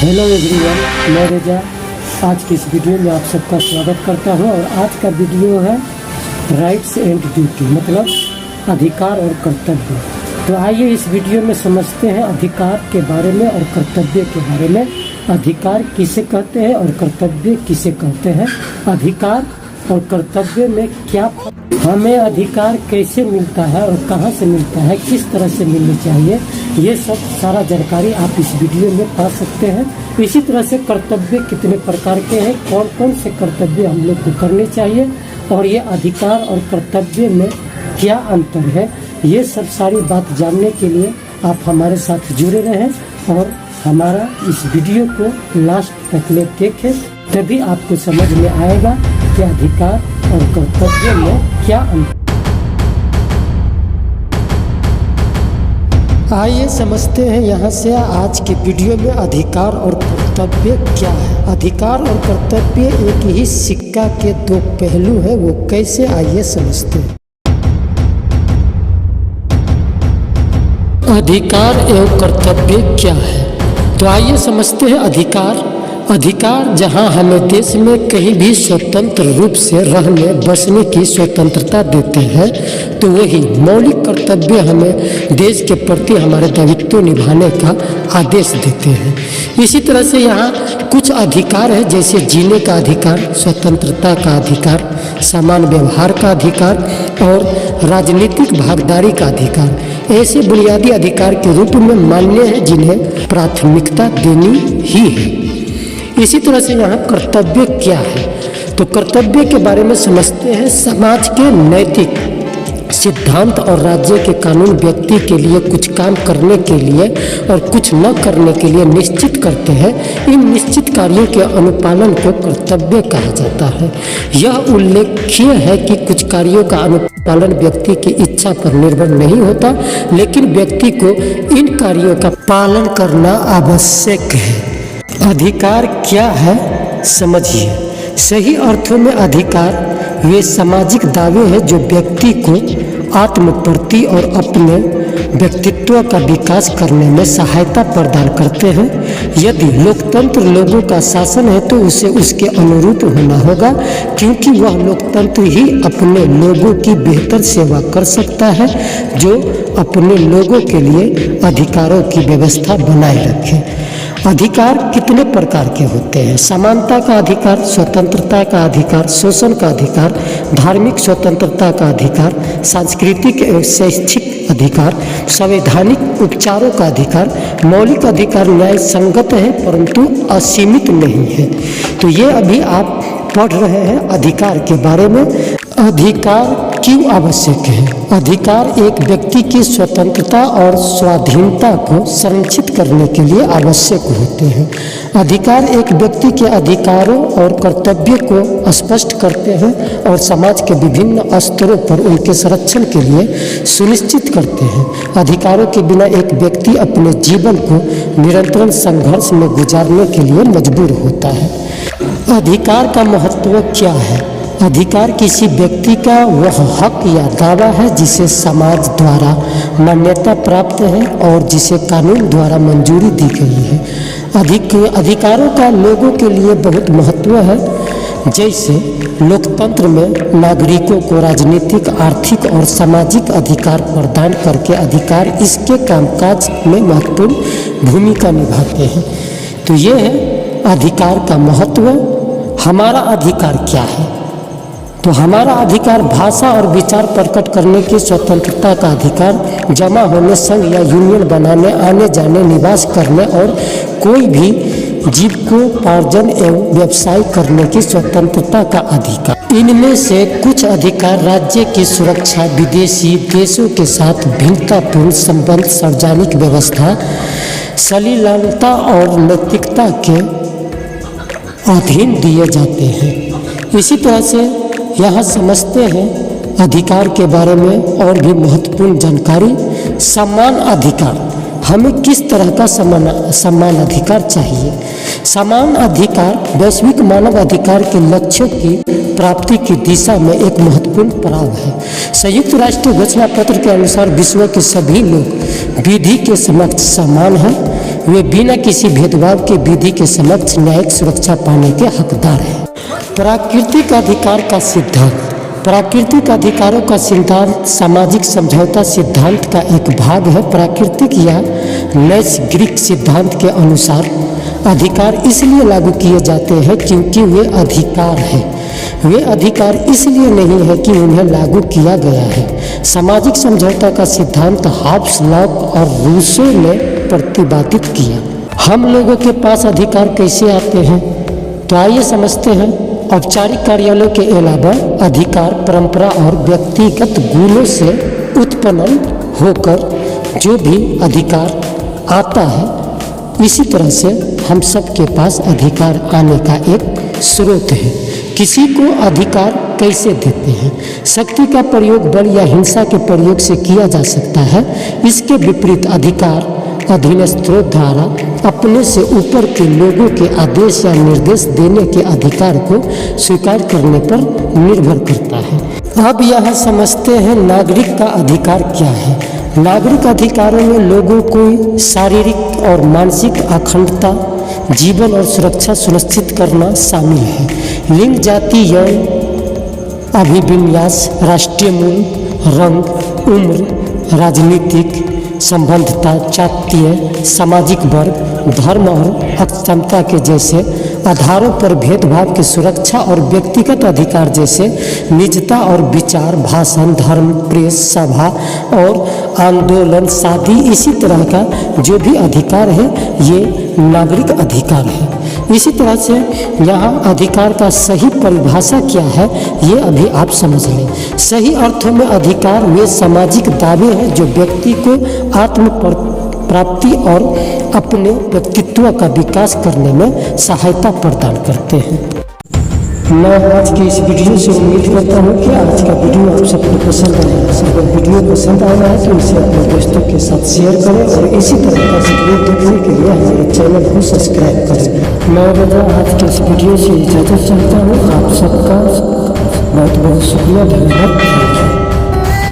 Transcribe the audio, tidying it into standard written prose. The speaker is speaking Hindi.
हेलो एवरीवन, मैं रेजा आज की इस वीडियो में आप सबका स्वागत करता हूं। और आज का वीडियो है राइट्स एंड ड्यूटी, मतलब अधिकार और कर्तव्य। तो आइए इस वीडियो में समझते हैं अधिकार के बारे में और कर्तव्य के बारे में। अधिकार किसे कहते हैं और कर्तव्य किसे कहते हैं, अधिकार और कर्तव्य में क्या, हमें अधिकार कैसे मिलता है और कहां से मिलता है, किस तरह से मिलनी चाहिए, ये सब सारा जानकारी आप इस वीडियो में पा सकते हैं। इसी तरह से कर्तव्य कितने प्रकार के हैं, कौन कौन से कर्तव्य हम लोग को करने चाहिए और ये अधिकार और कर्तव्य में क्या अंतर है, ये सब सारी बात जानने के लिए आप हमारे साथ जुड़े रहें और हमारा इस वीडियो को लास्ट तक ले देखें, तभी आपको समझ में आएगा कि अधिकार और कर्तव्य में क्या अंतर। आइए समझते हैं यहाँ से आज की वीडियो में अधिकार और कर्तव्य क्या है। अधिकार और कर्तव्य एक ही सिक्का के दो पहलू हैं, वो कैसे, आइए समझते हैं। अधिकार एवं कर्तव्य क्या है, तो आइए समझते हैं। अधिकार जहां हमें देश में कहीं भी स्वतंत्र रूप से रहने बसने की स्वतंत्रता देते हैं, तो वही मौलिक कर्तव्य हमें देश के प्रति हमारे दायित्व निभाने का आदेश देते हैं। इसी तरह से यहाँ कुछ अधिकार है, जैसे जीने का अधिकार, स्वतंत्रता का अधिकार, समान व्यवहार का अधिकार और राजनीतिक भागीदारी का अधिकार। ऐसे बुनियादी अधिकार के रूप में मान्य है जिन्हें प्राथमिकता देनी ही है। इसी तरह से यहाँ कर्तव्य क्या है, तो कर्तव्य के बारे में समझते हैं। समाज के नैतिक सिद्धांत और राज्य के कानून व्यक्ति के लिए कुछ काम करने के लिए और कुछ न करने के लिए निश्चित करते हैं। इन निश्चित कार्यों के अनुपालन को कर्तव्य कहा जाता है। यह उल्लेखनीय है कि कुछ कार्यों का अनुपालन व्यक्ति की इच्छा पर निर्भर नहीं होता, लेकिन व्यक्ति को इन कार्यों का पालन करना आवश्यक है। अधिकार क्या है समझिए। सही अर्थों में अधिकार वे सामाजिक दावे हैं जो व्यक्ति को आत्मप्रति और अपने व्यक्तित्व का विकास करने में सहायता प्रदान करते हैं। यदि लोकतंत्र लोगों का शासन है तो उसे उसके अनुरूप होना होगा, क्योंकि वह लोकतंत्र ही अपने लोगों की बेहतर सेवा कर सकता है, जो अपने लोगों के लिए अधिकारों की व्यवस्था बनाए रखे। अधिकार कितने प्रकार के होते हैं? समानता का अधिकार, स्वतंत्रता का अधिकार, शोषण का अधिकार, धार्मिक स्वतंत्रता का अधिकार, सांस्कृतिक एवं शैक्षिक अधिकार, संवैधानिक उपचारों का अधिकार। मौलिक अधिकार न्याय संगत है परंतु असीमित नहीं है। तो ये अभी आप पढ़ रहे हैं अधिकार के बारे में। अधिकार क्यों आवश्यक है? अधिकार एक व्यक्ति की स्वतंत्रता और स्वाधीनता को संरक्षित करने के लिए आवश्यक होते हैं। अधिकार एक व्यक्ति के अधिकारों और कर्तव्य को स्पष्ट करते हैं और समाज के विभिन्न स्तरों पर उनके संरक्षण के लिए सुनिश्चित करते हैं। अधिकारों के बिना एक व्यक्ति अपने जीवन को निरंतर संघर्ष में गुजारने के लिए मजबूर होता है। अधिकार का महत्व क्या है? अधिकार किसी व्यक्ति का वह हक या दावा है जिसे समाज द्वारा मान्यता प्राप्त है और जिसे कानून द्वारा मंजूरी दी गई है। अधिकारों का लोगों के लिए बहुत महत्व है। जैसे लोकतंत्र में नागरिकों को राजनीतिक, आर्थिक और सामाजिक अधिकार प्रदान करके अधिकार इसके कामकाज में महत्वपूर्ण भूमिका निभाते हैं। तो ये है अधिकार का महत्व। हमारा अधिकार क्या है? तो हमारा अधिकार भाषा और विचार प्रकट करने की स्वतंत्रता का अधिकार, जमा होने, संघ या यूनियन बनाने, आने जाने, निवास करने और कोई भी जीविकोपार्जन एवं व्यवसाय करने की स्वतंत्रता का अधिकार। इनमें से कुछ अधिकार राज्य की सुरक्षा, विदेशी देशों के साथ भिन्नतापूर्ण संबंध, सार्वजनिक व्यवस्था, सलीलता और नैतिकता के अधीन दिए जाते हैं। इसी तरह से यहाँ समझते हैं अधिकार के बारे में और भी महत्वपूर्ण जानकारी। समान अधिकार, हमें किस तरह का समान अधिकार चाहिए? समान अधिकार वैश्विक मानव अधिकार के लक्ष्यों की प्राप्ति की दिशा में एक महत्वपूर्ण पड़ाव है। संयुक्त राष्ट्र घोषणा पत्र के अनुसार विश्व के सभी लोग विधि के समक्ष समान हैं। वे बिना किसी भेदभाव के विधि के समक्ष न्यायिक सुरक्षा पाने के हकदार हैं। प्राकृतिक अधिकार का सिद्धांत। प्राकृतिक अधिकारों का सिद्धांत सामाजिक समझौता सिद्धांत का एक भाग है। प्राकृतिक या नैसर्गिक सिद्धांत के अनुसार अधिकार इसलिए लागू किए जाते हैं क्योंकि वे अधिकार हैं। वे अधिकार इसलिए नहीं है कि उन्हें लागू किया गया है। सामाजिक समझौता का सिद्धांत हॉब्स, लॉक और रूसो ने प्रतिपादित किया। हम लोगों के पास अधिकार कैसे आते हैं, तो आइए समझते हैं। औपचारिक कार्यालयों के अलावा अधिकार परंपरा और व्यक्तिगत गुणों से उत्पन्न होकर जो भी अधिकार आता है, इसी तरह से हम सब के पास अधिकार आने का एक स्रोत है। किसी को अधिकार कैसे देते हैं? शक्ति का प्रयोग बल या हिंसा के प्रयोग से किया जा सकता है। इसके विपरीत अधिकार अधीनस्थों द्वारा अपने से ऊपर के लोगों के आदेश या निर्देश देने के अधिकार को स्वीकार करने पर निर्भर करता है। अब यह समझते हैं नागरिक का अधिकार क्या है। नागरिक अधिकारों में लोगों को शारीरिक और मानसिक अखंडता, जीवन और सुरक्षा सुनिश्चित करना शामिल है। लिंग, जाति, यौन अभिविन्यास, राष्ट्रीय मूल, रंग, उम्र, राजनीतिक संबद्धता, जातीय, सामाजिक वर्ग, धर्म और अक्षमता के जैसे आधारों पर भेदभाव की सुरक्षा और व्यक्तिगत अधिकार जैसे निजता और विचार, भाषण, धर्म, प्रेस, सभा और आंदोलन, शादी, इसी तरह का जो भी अधिकार है ये नागरिक अधिकार है। इसी तरह से यहाँ अधिकार का सही परिभाषा क्या है ये अभी आप समझ लें। सही अर्थों में अधिकार वे सामाजिक दावे हैं जो व्यक्ति को आत्म प्राप्ति और अपने व्यक्तित्व का विकास करने में सहायता प्रदान करते हैं। मैं आज की इस वीडियो से उम्मीद करता हूँ कि आज का वीडियो आप सबको पसंद आया। अगर वीडियो पसंद आया है तो इसे अपने दोस्तों के साथ शेयर करें और इसी तरह का वीडियो देखने के लिए हमारे चैनल को सब्सक्राइब करें। मैं आज के इस वीडियो से इजाज़त चाहता हूँ। आप सबका बहुत बहुत शुक्रिया, धन्यवाद।